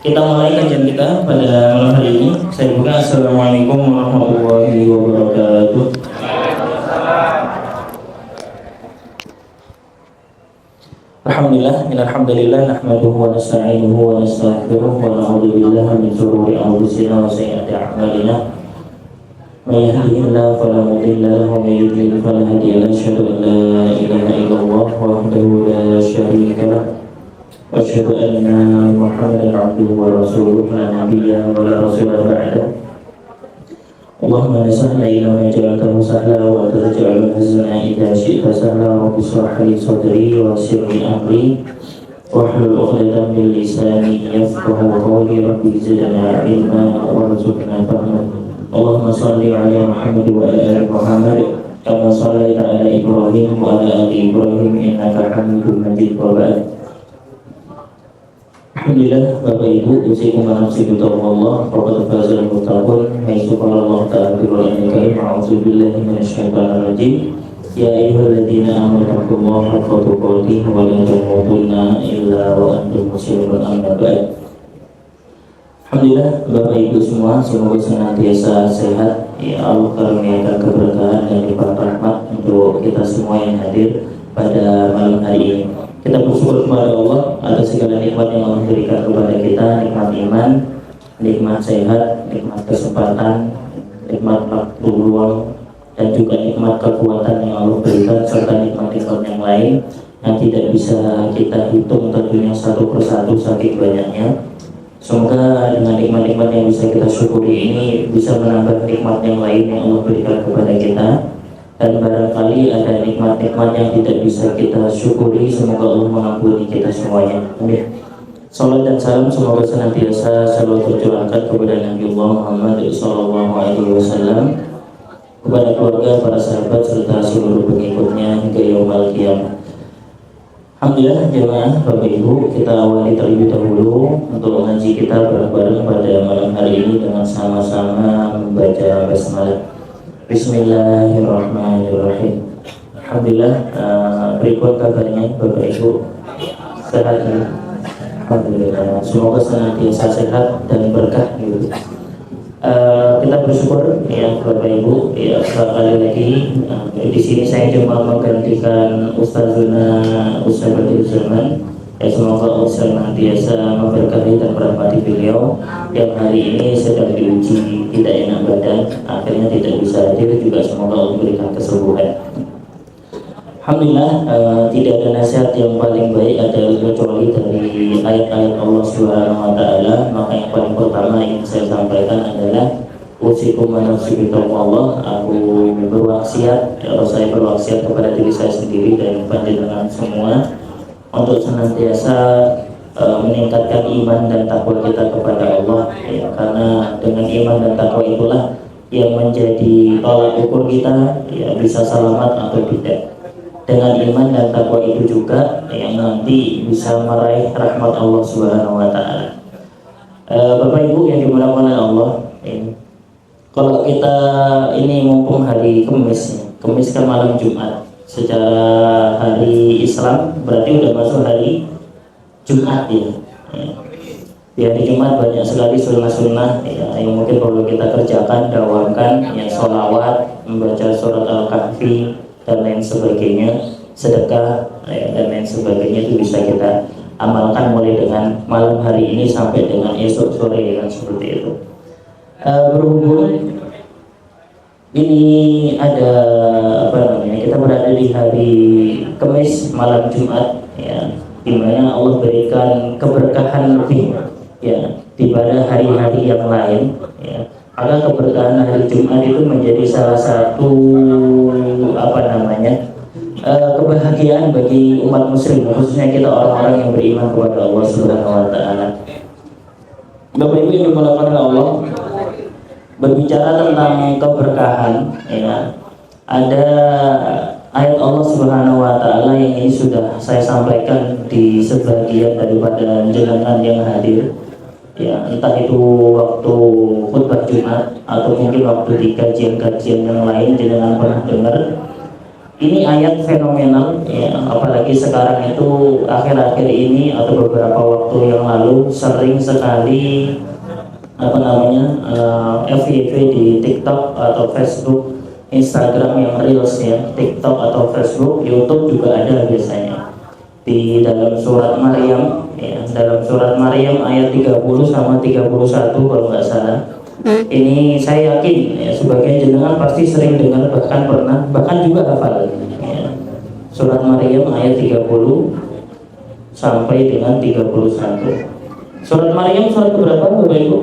Kita mulai kajian kita pada malam hari ini. Saya buka. Assalamualaikum warahmatullahi wabarakatuh. Alhamdulillah, innalhamdulillah nahmaduhu wa nasta'inuhu wa nastaghfiruh wa na'udzu billahi min shururi anfusina wa sayyiati a'malina. May yahdihillahu fala mudilla lahu wa may yudlil fala hadiya lahu. Asyhadu an la ilaha illallah wahdahu la syarika lahu wa asyhadu anna Muhammadan 'abduhu wa rasuluhu la nabiyya wa la rasula ba'dahu. Allahumma la sahla illa ma ja'altahu sahla wa anta taj'alul hazana idza syi'ta sahla. Rabbi shrah li sadri wa yassir li amri wahlul 'uqdatam min lisani yafqahu qawli. Rabbi zidna ilma warzuqna fahma. Allahumma shalli 'ala Muhammad wa ala ali Muhammad kama shallaita 'ala Ibrahim wa ala ali Ibrahim innaka Hamidum Majid. Wa ba'd. Alhamdulillah, Bapak Ibu, usikum wa nafsi bitaqwallah, faqad fazal muttaqun. Haitsu qala Allah ta'ala fi Qur'anil Karim, a'udzu billahi minasyaitonir rajim. Ya ayyuhalladzina amanu taqullaha haqqa tuqatih wa la tamutunna illa wa antum muslimun. Amma ba'd. Alhamdulillah, Bapak Ibu semua, semoga senantiasa sehat. Ya Allah karuniakan keberkahan dan limpah rahmat untuk kita semua yang hadir pada malam hari ini. Kita bersyukur kepada Allah atas segala nikmat yang Allah berikan kepada kita, nikmat iman, nikmat sehat, nikmat kesempatan, nikmat waktu luang, dan juga nikmat kekuatan yang Allah berikan, serta nikmat-nikmat yang lain yang tidak bisa kita hitung tentunya satu persatu saking banyaknya. Semoga dengan nikmat-nikmat yang bisa kita syukuri ini bisa menambah nikmat yang lain yang Allah berikan kepada kita. Dan barangkali ada nikmat-nikmat yang tidak bisa kita syukuri, semoga Allah mengampuni kita semuanya. Amin. Salam dan salam semoga senantiasa selalu tercurahkan kepada Nabi Muhammad SAW, kepada keluarga, para sahabat, serta seluruh pengikutnya hingga yaumul qiyamah. Alhamdulillah jemaah Bapak Ibu, kita awali terlebih dahulu untuk ngaji kita bareng-bareng pada malam hari ini dengan sama-sama membaca basmalah. Bismillahirrahmanirrahim. Alhamdulillah, berikut kabarnya Bapak Ibu sehat ya? Alhamdulillah, semoga senantiasa sehat dan berkah gitu. Kita bersyukur ya Bapak Ibu ya, sekali lagi di sini saya cuma menggantikan Ustaz Badrul Zaman. Ya, semoga Allah senantiasa memberkahi dan merahmati beliau yang hari ini sedang diuji tidak enak badan, akhirnya tidak bisa hadir, juga semoga Allah memberikan kesembuhan. Alhamdulillah, tidak ada nasihat yang paling baik adalah kecuali dari ayat-ayat Allah Subhanahu wa Ta'ala. Maka yang paling pertama yang saya sampaikan adalah usikum wa nafsi bitaqwallah. Aku berwasiat, atau saya berwasiat kepada diri saya sendiri dan panjenengan semua untuk senantiasa meningkatkan iman dan takwa kita kepada Allah ya, karena dengan iman dan takwa itulah yang menjadi tolak ukur kita ya, bisa selamat atau tidak. Dengan iman dan takwa itu juga yang nanti bisa meraih rahmat Allah Subhanahu wa Ta'ala. Bapak Ibu yang dimuliakan oleh Allah, kalau kita ini mumpung hari Kamis kan malam Jumat, secara hari Islam berarti udah masuk hari Jumat ya. Di hari Jumat banyak sekali sunnah-sunnah ya, yang mungkin perlu kita kerjakan, dawamkan ya, sholawat, membaca surat Al-Kahfi dan lain sebagainya, sedekah ya, dan lain sebagainya itu bisa kita amalkan mulai dengan malam hari ini sampai dengan esok sore ya, seperti itu. Berhubung ini ada kita berada di hari Kamis malam Jumat ya, di mana Allah berikan keberkahan lebih ya daripada hari-hari yang lain ya. Maka keberkahan hari Jumat itu menjadi salah satu kebahagiaan bagi umat muslim, khususnya kita orang-orang yang beriman kepada Allah Subhanahu wa Ta'ala. Bapak Ibu yang dimuliakan oleh Allah, berbicara tentang keberkahan ya, ada ayat Allah Subhanahu wa Ta'ala yang ini sudah saya sampaikan di sebagian daripada jenengan yang hadir ya, entah itu waktu khutbah Jumat atau mungkin waktu di kajian-kajian yang lain jenengan pernah dengar Ini ayat fenomenal ya, apalagi sekarang itu akhir-akhir ini atau beberapa waktu yang lalu sering sekali apa namanya FYP di TikTok atau Facebook, Instagram yang reels ya, TikTok atau Facebook, YouTube juga ada biasanya. Di dalam surat Maryam ya, dalam surat Maryam ayat 30 sama 31 kalau nggak salah. Ini saya yakin ya, sebagian jenengan pasti sering dengar, bahkan pernah, bahkan juga hafal ya. Surat Maryam ayat 30 sampai dengan 31. Surat Maryam surat keberapa Bapak Ibu?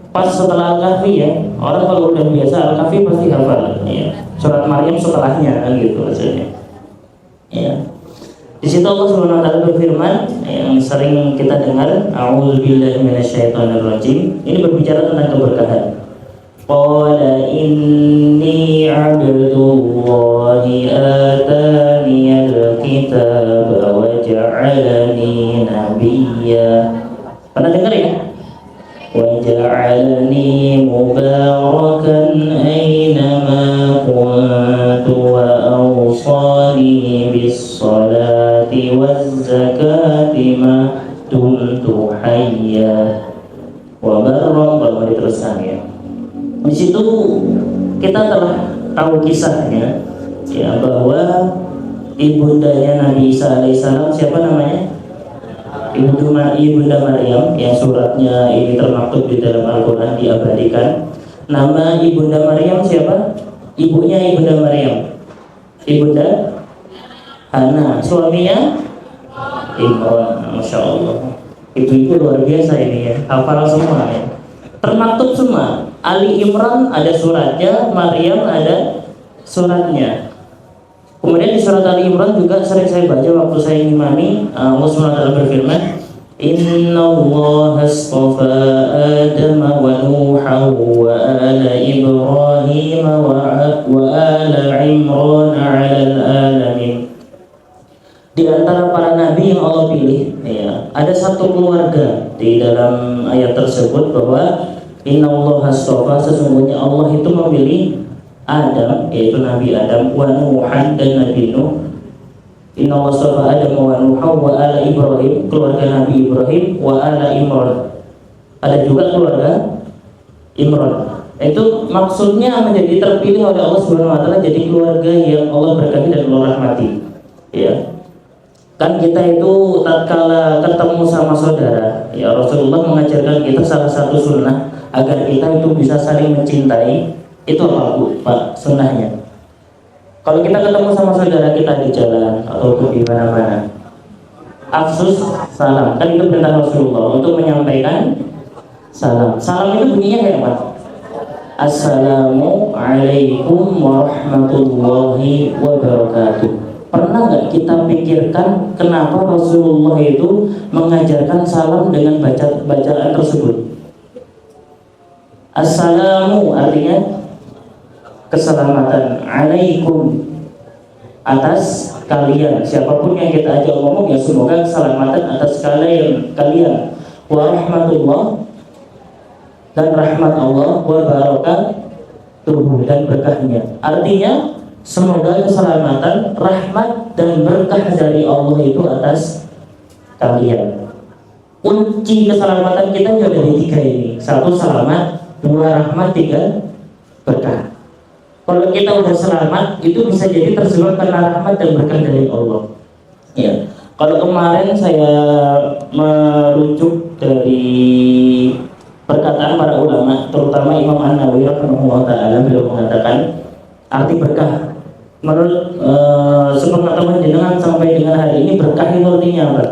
Pas setelah Al-Kahfi ya. Orang kalau udah biasa Al-Kahfi pasti hafal ya. Surat Maryam setelahnya kan gitu maksudnya. Ya. Di situ Allah Subhanahu wa taala berfirman yang sering kita dengar, a'udzubillahi minasyaitonirrajim. Ini berbicara tentang keberkahan. Qala inni 'abdullahi ataniyal kitaba wa ja'alani nabiyya. Pernah dengar ya? Wa ja'alani mubarakan aynama kuntu wa awsani bis salati waz zakati ma dumtu hayya wa barra. Kalau diteruskan ya. Di situ kita telah tahu kisahnya ya, bahwa ibundanya Nabi Isa alaihissalam, siapa namanya? Ibunda Maryam, yang suratnya ini termaktub di dalam Al-Quran, diabadikan. Nama Ibunda Maryam siapa? Ibunya Ibunda Maryam, Ibunda Hana. Suaminya Imran. Masya Allah, ibu-ibu luar biasa ini ya, hafal semua ya, termaktub semua. Ali Imran ada suratnya, Maryam ada suratnya. Kemudian di surat Ali Imran juga sering saya baca waktu saya ngimami, Allah SWT berfirman, Inna Allah astafa Adam wa Nuha wa ala Ibrahim wa ala Imran ala alamin. Di antara para nabi yang Allah pilih ya, ada satu keluarga di dalam ayat tersebut bahwa Inna Allah astafa, sesungguhnya Allah itu memilih Adam, yaitu Nabi Adam, wa Nuhan, dan Nabi Nuh. Inna Allah astafa Adam wa Nuha wa ala Ibrahim, keluarga Nabi Ibrahim, wa ala Imran. Ada juga keluarga Imran. Itu maksudnya menjadi terpilih oleh Allah Subhanahu wa taala jadi keluarga yang Allah berkati dan Allah rahmati. Ya. Kan kita itu tatkala ketemu sama saudara, ya Rasulullah mengajarkan kita salah satu sunnah agar kita itu bisa saling mencintai. Itu apa Bu, Pak, sunnahnya? Kalau kita ketemu sama saudara kita di jalan ataupun di mana-mana, afsus salam. Kan itu perintah Rasulullah untuk menyampaikan salam. Salam itu bunyinya kayak apa? Assalamualaikum warahmatullahi wabarakatuh. Pernah nggak kita pikirkan kenapa Rasulullah itu mengajarkan salam dengan bacaan tersebut? Assalamu artinya keselamatan, alaikum atas kalian, siapapun yang kita ajak ngomong ya semoga keselamatan atas kalian, wa rahmatullah, dan rahmat Allah, wa barakatuh, dan berkahnya. Artinya semoga keselamatan, rahmat, dan berkah dari Allah itu atas kalian. Kunci keselamatan kita ada di tiga ini: satu selamat, dua rahmat, tiga berkah. Kalau kita udah selamat, itu bisa jadi terseluruh karena rahmat dan berkah dari Allah. Ya. Kalau kemarin saya merujuk dari perkataan para ulama, terutama Imam An-Nawawi rahimahullah taala, beliau mengatakan arti berkah. Menurut sepengetahuan jenengan sampai dengan hari ini, berkah itu artinya apa?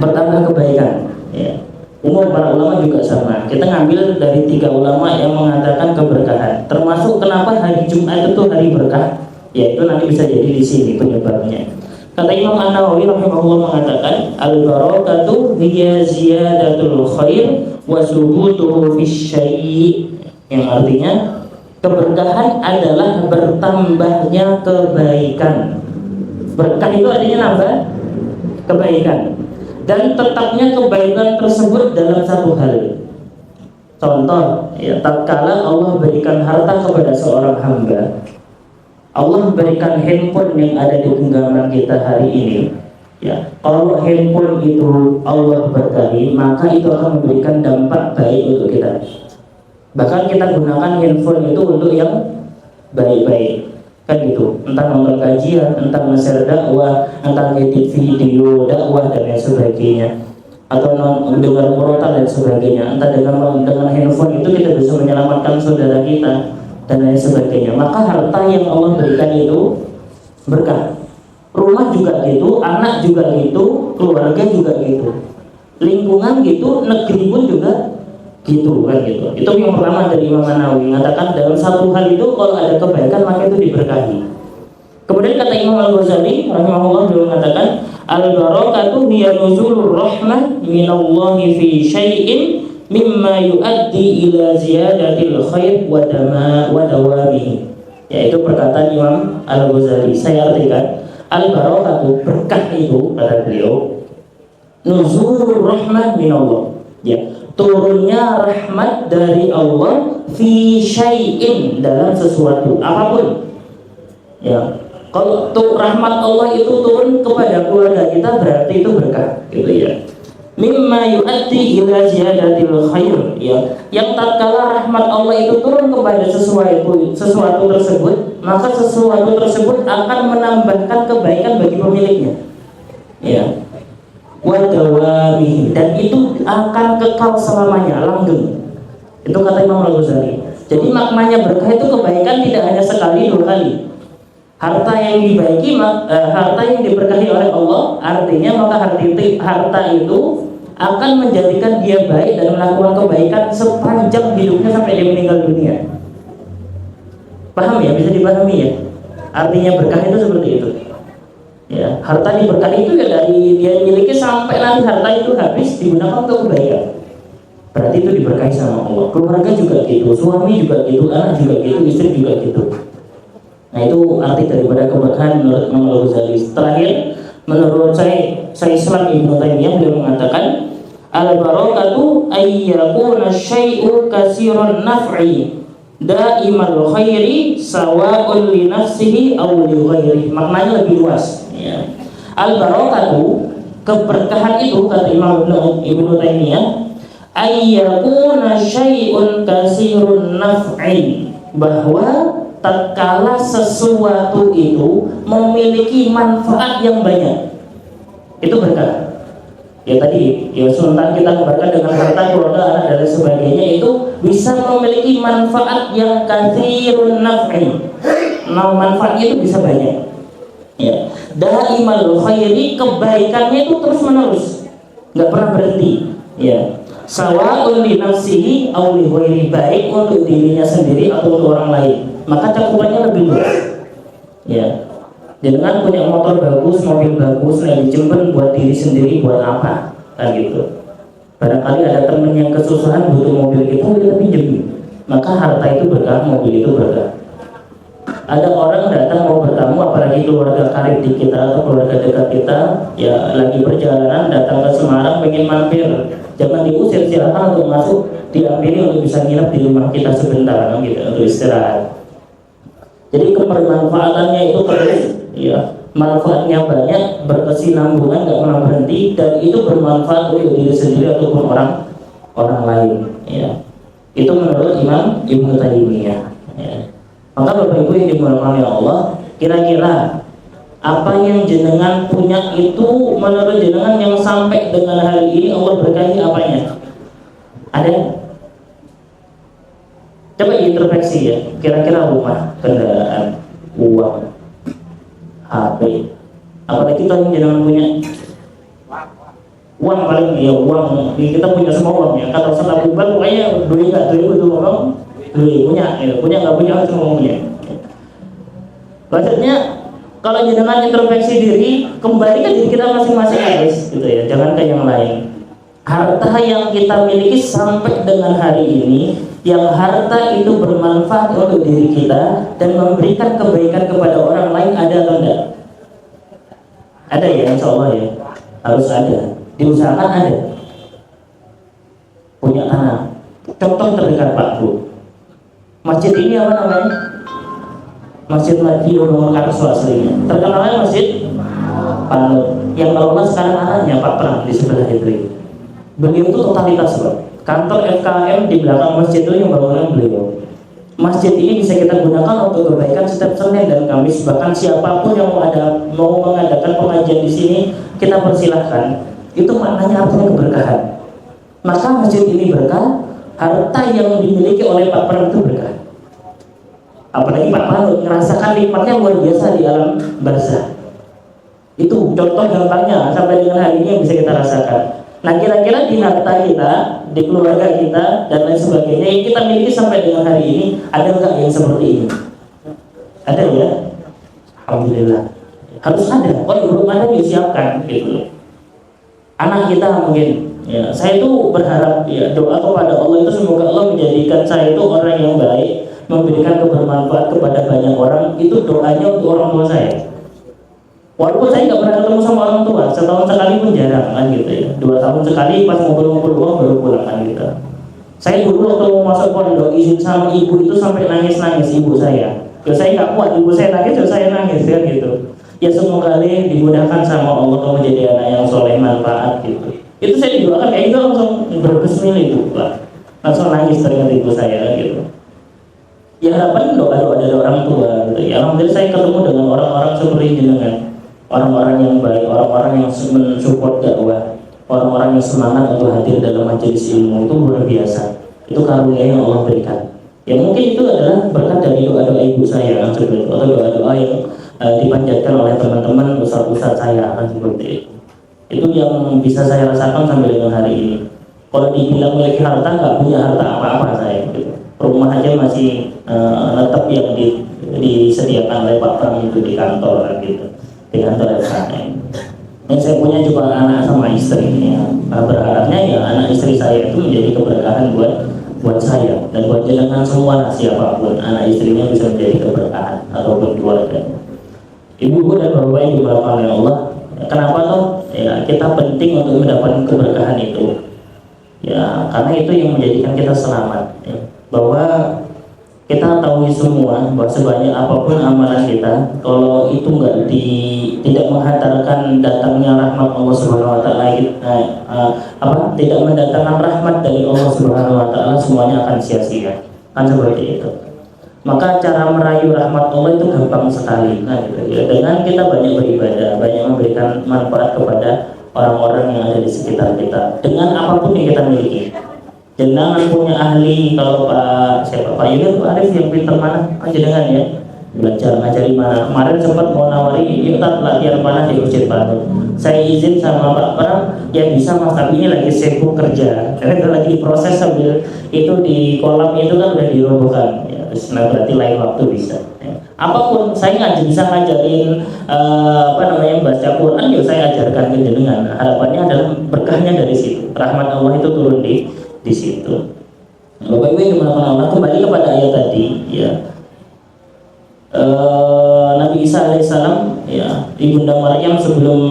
Bertambah kebaikan. Ya. Umum para ulama juga sama. Kita ngambil dari tiga ulama yang mengatakan keberkahan. Termasuk kenapa hari Jumat itu hari berkah, yaitu nanti bisa jadi di sini penyebabnya. Kata Imam An-Nawawi rahimahullah mengatakan, al-barakatu hiya ziyadatul khair wa subutuhu fisyai', yang artinya keberkahan adalah bertambahnya kebaikan. Berkah itu artinya nambah kebaikan dan tetapnya kebaikan tersebut dalam satu hal. Contoh, ya, tatkala Allah berikan harta kepada seorang hamba, Allah memberikan handphone yang ada di genggaman kita hari ini, ya, kalau handphone itu Allah berkahi, maka itu akan memberikan dampak baik untuk kita. Bahkan kita gunakan handphone itu untuk yang baik-baik, kan gitu, entah nonton kajian, entah nge-share dakwah, entah edit video dakwah dan lain sebagainya, atau mendengar murotal dan sebagainya. Entah dengan handphone itu kita bisa menyelamatkan saudara kita dan lain sebagainya. Maka harta yang Allah berikan itu berkah. Rumah juga gitu, anak juga gitu, keluarga juga gitu, lingkungan gitu, negeri pun juga gitu, kan gitu. Itu yang pertama dari Imam Nawawi mengatakan dalam satu hal itu kalau ada kebaikan maka itu diberkahi. Kemudian kata Imam Al-Ghazali rahimahullah, beliau mengatakan al-barakatu hiya nuzulur rahmah minallahi fi syai'in mimma yuaddi ila ziyadatil khair wa dawamihi. Yaitu perkataan Imam Al-Ghazali. Saya artikan, al-barakatu, berkah itu kata beliau, nuzulur rahmah minallah, ya, turunnya rahmat dari Allah fi syai'in, dalam sesuatu apapun. Ya, kalau rahmat Allah itu turun kepada keluarga kita berarti itu berkah, gitu ya. Mimma yu'addi ila ziyadatil khair, ya, yang tatkala rahmat Allah itu turun kepada sesuatu tersebut, maka sesuatu tersebut akan menambahkan kebaikan bagi pemiliknya, ya, wa dawamihi, dan itu akan kekal selamanya, langgeng. Itu kata Imam Al-Ghazali. Jadi maknanya berkah itu kebaikan tidak hanya sekali dua kali. Harta yang dibaiki, harta yang diberkahi oleh Allah, artinya maka harta itu akan menjadikan dia baik dan melakukan kebaikan sepanjang hidupnya sampai dia meninggal dunia. Paham ya? Bisa dipahami ya? Artinya berkah itu seperti itu. Ya, harta diberkahi itu ya dari dia miliki sampai nanti harta itu habis digunakan untuk kebaikan. Berarti itu diberkahi sama Allah. Keluarga juga gitu, suami juga gitu, anak juga gitu, istri juga gitu. Nah, itu arti daripada keberkahan menurut Imam Al-Ghazali. Terakhir, menurut saya Islam Ibnu Taimiyah, beliau mengatakan al-barakatu ayyakuna syai'u katsiran naf'i daimal khairi sawa'un li nafsihi aw li ghairihi. Maknanya lebih luas, ya. Al-barakatu, keberkahan itu kata Imam Ibnu Taimiyah, ayyakuna syai'un katsirun naf'i, bahwa tatkala sesuatu itu memiliki manfaat yang banyak, itu berkah. Ya tadi, ya sementara kita berkah dengan harta, keluarga, anak dan sebagainya, itu bisa memiliki manfaat yang katsirun naf'i. Nah, manfaatnya itu bisa banyak. Ya, daimal khairi, kebaikannya itu terus menerus, nggak pernah berhenti. Ya, sawa'un li nafsihi aw li ghairi, baik untuk dirinya sendiri atau untuk orang lain. Maka cakupannya lebih luas, ya. Dengan punya motor bagus, mobil bagus, nah dijempen buat diri sendiri, buat apa? Kan gitu. Barangkali ada temen yang kesusahan butuh mobil kita, kita pinjam. Maka harta itu berkah, mobil itu berkah. Ada orang datang mau bertamu, apalagi keluarga karib di kita atau keluarga dekat kita, ya lagi perjalanan datang ke Semarang pengen mampir, jangan diusir, silakan untuk masuk, diambil untuk bisa nginep di rumah kita sebentar, gitu, untuk istirahat. Jadi kebermanfaatannya itu terus, ya, manfaatnya banyak, berkesinambungan, nggak pernah berhenti, dan itu bermanfaat untuk diri sendiri ataupun orang lain, ya. Itu menurut Imam Ibnu Taimiyah, ya. Maka Bapak Ibu yang dimuliakan oleh Allah, kira-kira apa yang jenengan punya itu menurut jenengan yang sampai dengan hari ini Allah berkahi apanya? Ada? Coba introspeksi ya, kira-kira rumah, kendaraan, uang, HP, apalagi kita yang jangan punya uang, paling ya uang, kita punya semua uang ya. Kata Ustaz Abu Bakar, pokoknya duit nggak duit itu ngomong, duit punya, ya, punya nggak punya semua punya. Maksudnya kalau jangan introspeksi diri, kembali ke diri kita masing-masing guys, gitu ya, jangan ke yang lain. Harta yang kita miliki sampai dengan hari ini, yang harta itu bermanfaat untuk diri kita dan memberikan kebaikan kepada orang lain, ada atau tidak? Ada ya, insya Allah ya, harus ada. Diusahakan ada. Punya tanah. Contoh terdekat Pak Bu, masjid ini apa namanya? Masjid Madiun Nomor Karso aslinya. Terkenalnya Masjid Panut. Yang kalau sekarang anaknya Pak Pram di sebelah itu. Beliau itu totalitas Pak. Kantor FKM di belakang masjid itu yang bangunan beliau. Masjid ini bisa kita gunakan untuk kebaikan setiap Senin dan Kamis. Bahkan siapapun yang mau mengadakan pengajian di sini, kita persilahkan. Itu maknanya artinya keberkahan. Maka masjid ini berkah, harta yang dimiliki oleh Pak Pram itu berkah. Apalagi Pak Panut merasakan nikmatnya luar biasa di alam barzah. Itu contoh gampangnya sampai dengan hari ini yang bisa kita rasakan. Nah kira-kira di harta kita, di keluarga kita, dan lain sebagainya yang kita miliki sampai dengan hari ini, ada nggak yang seperti ini? Ada ya? Alhamdulillah. Harus ada. Kalau belum ada disiapkan gitu. Anak kita mungkin, ya, saya itu berharap ya doa kepada Allah itu semoga Allah menjadikan saya itu orang yang baik, memberikan kebermanfaat kepada banyak orang. Itu doanya untuk orang tua saya. Walaupun saya nggak pernah ketemu sama orang tua, setahun sekali pun jarang kan gitu ya. 2 tahun sekali pas ngumpul-ngumpul uang baru pulang kan gitu. Saya dulu waktu mau masuk pondok izin sama ibu itu sampai nangis-nangis ibu saya. Ya saya nggak kuat, ibu saya nangis, ya saya nangis kan gitu. Ya semoga dimudahkan sama Allah menjadi anak yang soleh manfaat gitu. Itu saya didoakan kayak gitu langsung berbismillah itu lah. Langsung nangis teringat ibu saya gitu. Ya harapan doa dari orang tua gitu. Ya alhamdulillah saya ketemu dengan orang-orang seperti jenengan. Orang-orang yang baik, orang-orang yang mensupport dakwah, orang-orang yang semangat untuk hadir dalam majelis ilmu itu luar biasa. Itu karunia yang Allah berikan. Ya mungkin itu adalah berkat dari doa-doa ibu saya kan seperti itu, atau doa-doa yang dipanjatkan oleh teman-teman ustaz-ustaz saya kan seperti itu. Itu yang bisa saya rasakan sampai dengan hari ini. Kalau dibilang memiliki harta, nggak punya harta apa-apa saya. Gitu. Rumah aja masih tetap yang disediakan oleh Pak Pram itu di kantor gitu. Di kantor FKM. Yang saya punya juga anak sama istri ya. Berharapnya ya anak istri saya itu menjadi keberkahan buat saya dan buat jenengan semua siapapun anak istrinya bisa menjadi keberkahan ataupun keluarga. Ibu dan bapak yang dimuliakan oleh Allah. Kenapa toh? Ya kita penting untuk mendapatkan keberkahan itu. Ya karena itu yang menjadikan kita selamat. Ya. Bahwa kita tahu semua bahwa sebanyak apapun amalan kita, kalau itu tidak menghantarkan datangnya rahmat Allah Subhanahu Wa Taala, tidak mendatangkan rahmat dari Allah Subhanahu Wa Taala, semuanya akan sia-sia. Kan seperti itu. Maka cara merayu rahmat Allah itu gampang sekali, kan gitu ya. Dengan kita banyak beribadah, banyak memberikan manfaat kepada orang-orang yang ada di sekitar kita, dengan apapun yang kita miliki. Jangan punya ahli, kalau Pak Yunus Arif yang pintar mana aja dengan ya belajar ngajari mana. Kemarin sempat mau nawari yuk latihan panah di Masjid Panut. Saya izin sama Pak Pram yang bisa mas, tapi ini lagi sibuk kerja karena lagi proses sambil itu di kolam itu kan udah dirobohkan ya, terus berarti lain waktu bisa ya. Apapun saya bisa ngajarin baca Quran ya saya ajarkan ke jenengan. Harapannya adalah berkahnya dari situ, rahmat Allah itu turun di situ. Bapak Ibu yang dimuliakan Allah, kembali kepada ayat tadi ya. Nabi Isa alaihissalam ya, ibunda Maryam sebelum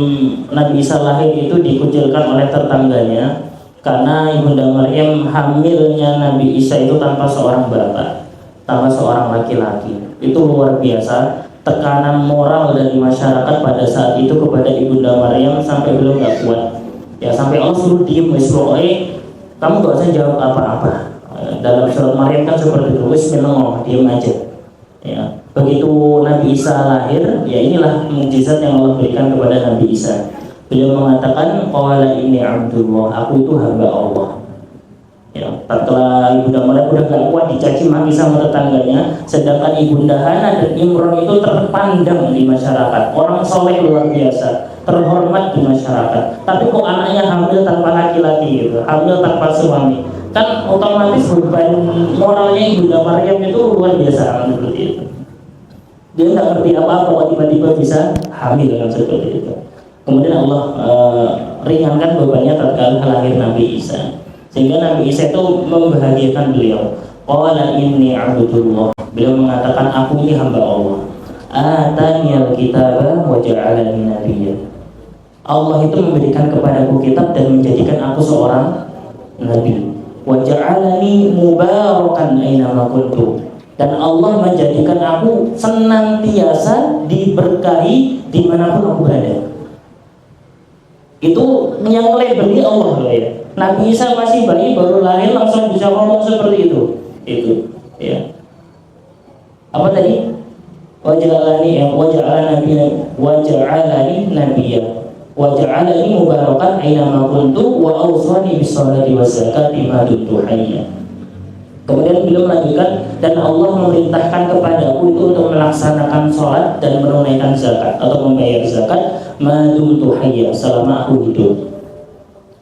Nabi Isa lahir itu dikucilkan oleh tetangganya karena ibunda Maryam hamilnya Nabi Isa itu tanpa seorang bapak, tanpa seorang laki-laki. Itu luar biasa tekanan moral dari masyarakat pada saat itu kepada ibunda Maryam sampai belum gak kuat ya, sampai Allah suruh diem, kamu gak usah jawab apa-apa. Dalam surat Maryam kan seperti itu, memang diem aja ya. Begitu Nabi Isa lahir, ya inilah mukjizat yang Allah berikan kepada Nabi Isa. Beliau mengatakan, qala inni abdullah, aku itu hamba Allah. Ya, tatkala ibunda Maryam udah gak kuat dicaci maki sama tetangganya, sedangkan ibunda Hana dan Imron itu terpandang di masyarakat, orang soleh luar biasa, terhormat di masyarakat. Tapi kok anaknya hamil tanpa laki-laki gitu, hamil tanpa suami, kan otomatis beban moralnya ibunda Maryam itu luar biasa seperti itu. Dia nggak ngerti apa-apa kok tiba-tiba bisa hamil kan seperti itu. Kemudian Allah ringankan bebannya tatkala lahir Nabi Isa, sehingga Nabi Isa itu membahagiakan beliau. Qala inni abdullah, beliau mengatakan aku ini hamba Allah. Atani al-kitaba wa ja'alani nabiyya. Allah itu memberikan kepadaku kitab dan menjadikan aku seorang nabi. Wa ja'alani mubarakan aina ma kuntu, dan Allah menjadikan aku senantiasa diberkahi dimanapun aku berada. Itu yang labeli Allah loh ya. Nabi Isa masih bayi baru lahir langsung bisa ngomong seperti itu. Itu ya. Apa tadi? Waj'alani nabiyya waj'alani mubarakan aina ma kuntu wa awsani bis sholati waz zakati ma dumtu hayya. Kemudian beliau melanjutkan, dan Allah memerintahkan kepadaku itu untuk melaksanakan sholat dan menunaikan zakat atau membayar zakat madumtu hayya, selama aku hidup.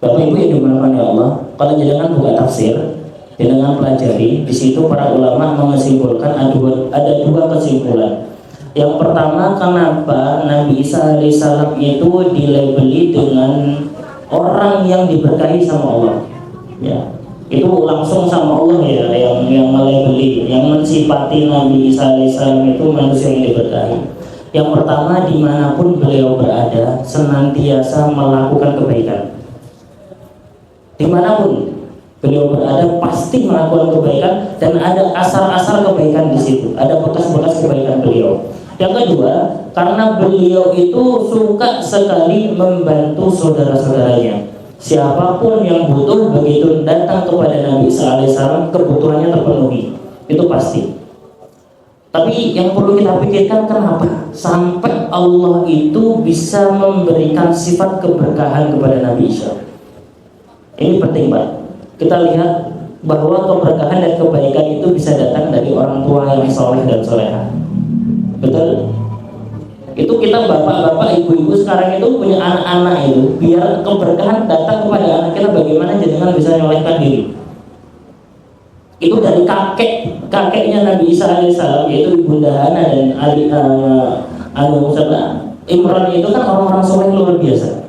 Bapak Ibu yang dimuliakan ya Allah, kalau jangan buka tafsir, jangan pelajari. Di situ para ulama menyimpulkan ada dua kesimpulan. Yang pertama, kenapa Nabi Isa alaihissalam itu dilabeli dengan orang yang diberkahi sama Allah? Ya. Itu langsung sama Allah ya yang melabeli, yang mensifati Nabi Isa alaihissalam itu manusia yang diberkahi. Yang pertama, dimanapun beliau berada senantiasa melakukan kebaikan. Dimanapun beliau berada pasti melakukan kebaikan dan ada asar-asar kebaikan di situ, ada bekas-bekas kebaikan beliau. Yang kedua, karena beliau itu suka sekali membantu saudara-saudaranya. Siapapun yang butuh, begitu datang kepada Nabi Isa alaihissalam, kebutuhannya terpenuhi. Itu pasti. Tapi yang perlu kita pikirkan, kenapa sampai Allah itu bisa memberikan sifat keberkahan kepada Nabi Isa? Ini penting Pak. Kita lihat bahwa keberkahan dan kebaikan itu bisa datang dari orang tua yang soleh dan soleha. Betul? Itu kita bapak-bapak, ibu-ibu sekarang itu punya anak-anak itu, biar keberkahan datang kepada anak kita, bagaimana jenengan bisa nyolehkan diri. Itu dari kakeknya Nabi Isa alaihissalam, yaitu Ibunda Hana dan Imran itu kan orang-orang soleh luar biasa.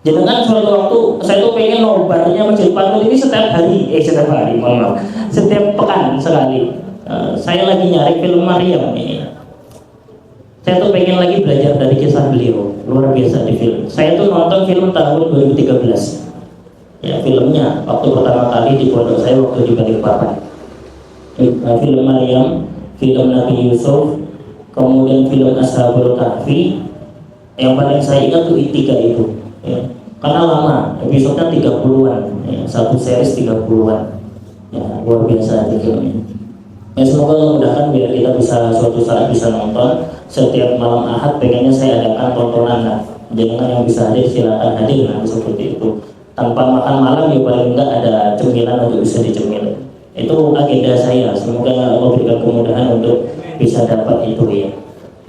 Jenengan suatu waktu saya tuh pengen nobarnya Masjid Patul ini setiap pekan sekali. Saya lagi nyari film Maryam ini. Saya tuh pengen lagi belajar dari kisah beliau, luar biasa di film. Saya tuh nonton film tahun 2013. Ya, filmnya waktu pertama kali di pondok saya waktu di Balikpapan. Film Maryam, film Nabi Yusuf, kemudian film Ashabul Kahfi. Yang paling saya ingat tuh tiga itu. Ya. Karena lama, episodenya 30-an, ya, satu series 30-an. Ya, luar biasa di film ini. Ya, semoga mudah-mudahan biar kita bisa suatu saat bisa nonton. Setiap malam Ahad pengennya saya adakan tontonan lah. Jangan yang bisa hadir silakan hadir lah, seperti itu. Tanpa makan malam ya paling enggak ada cemilan untuk bisa dicemil. Itu agenda saya. Semoga Allah berikan kemudahan untuk bisa dapat itu ya.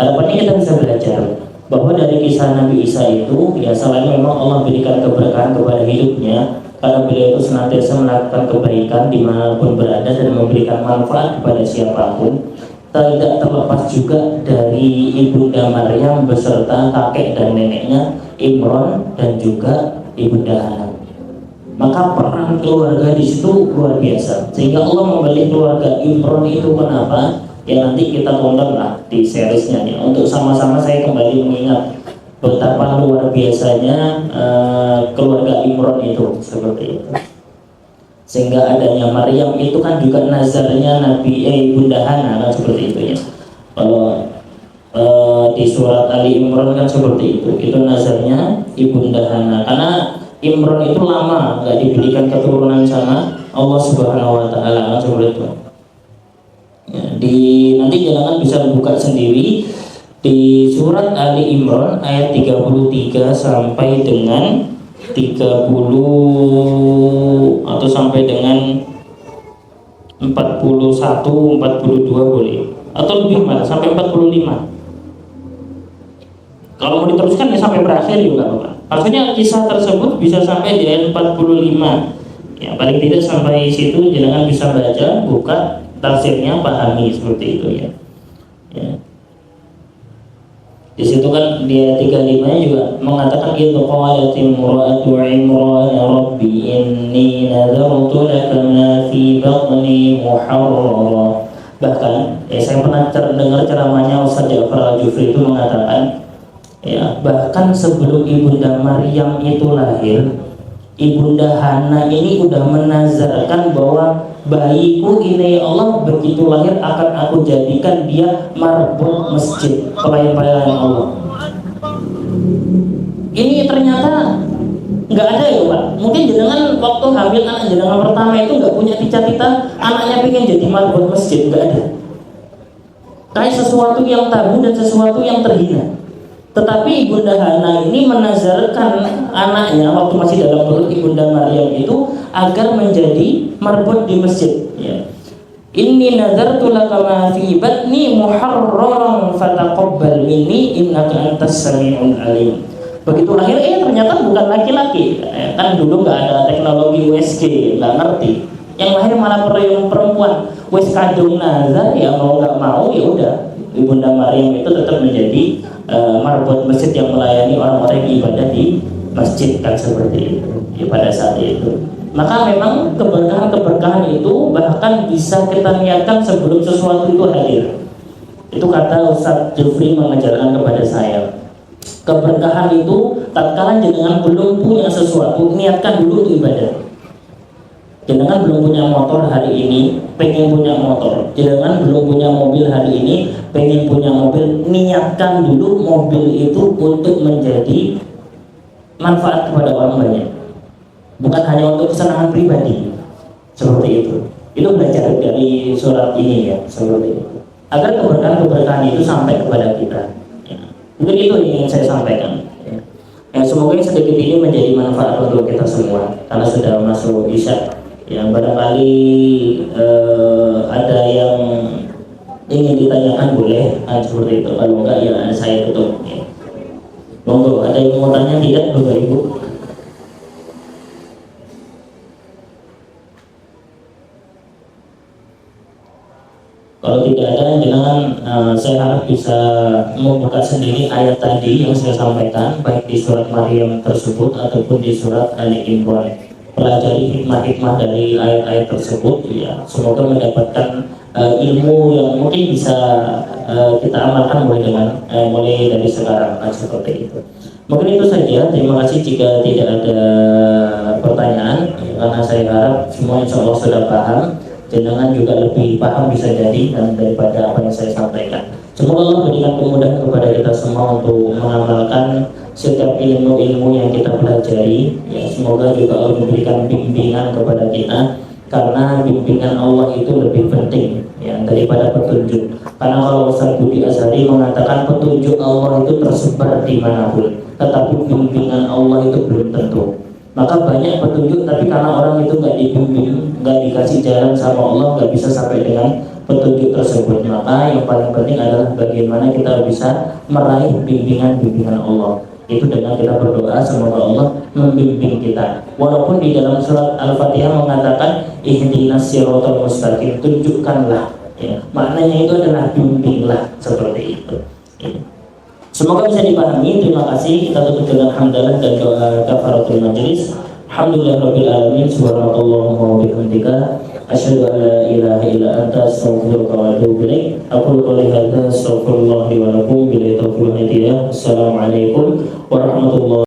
Harapannya kita bisa belajar bahwa dari kisah Nabi Isa itu ya, selain memang Allah berikan keberkahan kepada hidupnya, karena beliau itu senantiasa melakukan kebaikan dimanapun berada dan memberikan manfaat kepada siapapun, tidak terlepas juga dari Ibunda Maryam beserta kakek dan neneknya Imran dan juga Ibunda Hana. Maka peran keluarga di situ luar biasa, sehingga Allah memilih keluarga Imran itu kenapa? Ya nanti kita tonton lah di seriesnya ya, untuk sama-sama saya kembali mengingat betapa luar biasanya keluarga Imran itu seperti itu. Sehingga adanya Maryam itu kan juga nazarnya Nabi Ibunda Hana kan seperti itu ya. Kalau di surat Ali Imran kan seperti itu nazarnya Ibunda Hana, karena Imran itu lama nggak diberikan keturunan sama Allah Subhanahu Wa Taala kan seperti itu. Ya, nanti jangan bisa buka sendiri di surat Ali Imran ayat 33 sampai dengan 30 atau sampai dengan 41, 42 boleh, atau lebih malah sampai 45. Kalau mau diteruskan ya sampai berakhir juga apa-apa. Maksudnya kisah tersebut bisa sampai di ayat 45. Ya paling tidak sampai situ jangan bisa baca, buka tafsirnya, pahami seperti itu ya. Ya. Di situ kan dia 35-nya juga mengatakan itu qalat imra'atu Imran rabbi inni nadartu laka ma fi batni muharrara. Bahkan saya pernah dengar ceramahnya Ustaz Ja'far Al-Jufri itu mengatakan ya, bahkan sebelum Ibunda Maryam itu lahir, Ibunda Hana ini udah menazarkan bahwa bayiku ini ya Allah begitu lahir akan aku jadikan dia marbot masjid, pelayan-pelayan Allah. Ini ternyata nggak ada ya Pak. Mungkin jenengan waktu hamil anak jenengan pertama itu nggak punya cita-cita anaknya pengen jadi marbot masjid, nggak ada. Kayak sesuatu yang tabu dan sesuatu yang terhina. Tetapi Ibunda Hana ini menazarkan anaknya waktu masih dalam perut Ibunda Maryam itu agar menjadi marbot di masjid. Ya. Inni nazartu laka ma fi batni muharraran fataqabbal minni innaka antas samiul alim. Begitu lahir ternyata bukan laki-laki. Kan dulu nggak ada teknologi USG, nggak ngerti. Yang lahir malah perempuan. Wes kadung nazar ya mau nggak mau ya udah. Ibunda Maryam itu tetap menjadi marbot masjid yang melayani orang-orang yang ibadah di masjid, kan seperti itu ya, pada saat itu. Maka memang keberkahan itu bahkan bisa kita niatkan sebelum sesuatu itu hadir. Itu kata Ustaz Jufri mengajarkan kepada saya. Keberkahan itu tatkala jenengan belum punya sesuatu, niatkan dulu untuk ibadah. Jenengan belum punya motor hari ini, pengen punya motor. Jenengan belum punya mobil hari ini, pengen punya mobil. Niatkan dulu mobil itu untuk menjadi manfaat kepada orang banyak, bukan hanya untuk kesenangan pribadi. Seperti itu. Itu belajar dari surat ini ya, seperti itu. Agar keberkahan-keberkahan itu sampai kepada kita. Ya. Mungkin itu yang ingin saya sampaikan. Ya, semoga sedikit ini menjadi manfaat untuk kita semua. Karena sudah masuk Isya. Yang barangkali ada yang ingin ditanyakan boleh, seperti itu. Kalau enggak ya saya tutup. Ya. Monggo, ada yang mau tanya tidak, Bapak Ibu? Kalau tidak ada, jangan saya harap bisa membuka sendiri ayat tadi yang saya sampaikan, baik di surat Maryam tersebut ataupun di surat Ali Imran. Pelajari hikmah-hikmah dari ayat-ayat tersebut ya, semoga mendapatkan ilmu yang mungkin bisa kita amalkan mulai dari sekarang, seperti itu. Mungkin itu saja. Terima kasih jika tidak ada pertanyaan, karena saya harap semua insya Allah sudah paham. Jenengan juga lebih paham bisa jadi dan daripada apa yang saya sampaikan. Semoga Allah berikan kemudahan kepada kita semua untuk mengamalkan setiap ilmu-ilmu yang kita pelajari. Ya, semoga juga Allah memberikan bimbingan kepada kita, karena bimbingan Allah itu lebih penting ya daripada petunjuk. Karena kalau Ustaz Budi Azhari mengatakan petunjuk Allah itu tersebar di manapun, tetapi bimbingan Allah itu belum tentu. Maka banyak petunjuk, tapi karena orang itu nggak dibimbing, nggak dikasih jalan sama Allah, nggak bisa sampai dengan petunjuk tersebut. Maka yang paling penting adalah bagaimana kita bisa meraih bimbingan Allah. Itu dengan kita berdoa semoga Allah membimbing kita. Walaupun di dalam surat Al-Fatihah mengatakan ihdinas siratal mustaqim, tunjukkanlah. Ya, maknanya itu adalah bimbinglah, seperti itu. Ya. Semoga bisa dipahami. Terima kasih. Kita tutup dengan hamdalah dan doa kafaratul majelis. Alhamdulillahirabbil alamin. Subhanallahumma wa bihamdika asyhadu an la ilaha illa anta astaghfiruka wa atubu ilaik. Aku qouli hadza astaghfirullah wa lakum billahi taufiq wal hidayah. Assalamualaikum warahmatullahi